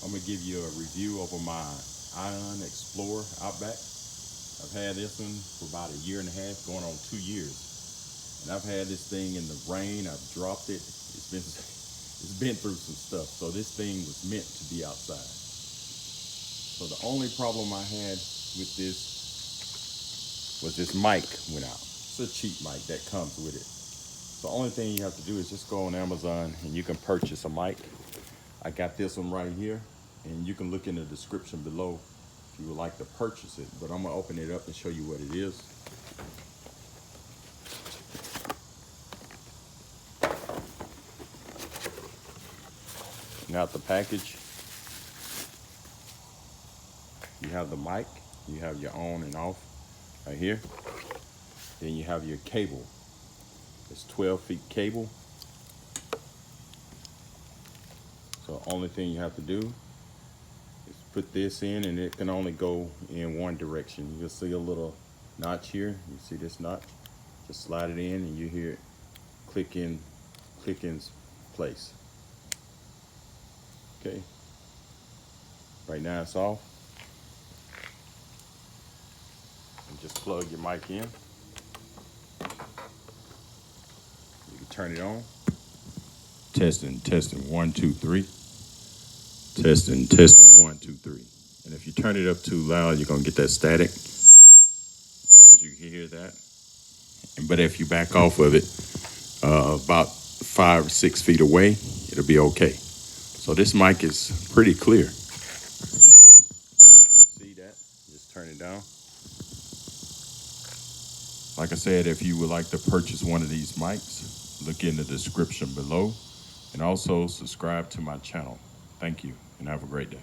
I'm gonna give you a review over my Ion Explorer Outback. I've had this one for about a year and a half, going on 2 years. And I've had this thing in the rain. I've dropped it. It's been through some stuff. So this thing was meant to be outside. So the only problem I had with this was this mic went out. It's a cheap mic that comes with it. So the only thing you have to do is just go on Amazon and you can purchase a mic. I got this one right here, and you can look in the description below if you would like to purchase it. But I'm gonna open it up and show you what it is. Now the package, you have the mic, you have your on and off right here. Then you have your cable. It's 12 feet cable. So the only thing you have to do is put this in, and it can only go in one direction. You'll see a little notch here. You see this notch? Just slide it in and you hear it click in place. Okay. Right now it's off. And just plug your mic in. You can turn it on. Testing, 1, 2, 3. Testing, 1, 2, 3. And if you turn it up too loud, you're gonna get that static, as you hear that. But if you back off of it about 5 or 6 feet away, it'll be okay. So this mic is pretty clear. You see that? Just turn it down. Like I said, if you would like to purchase one of these mics, look in the description below, and also subscribe to my channel. Thank you, and have a great day.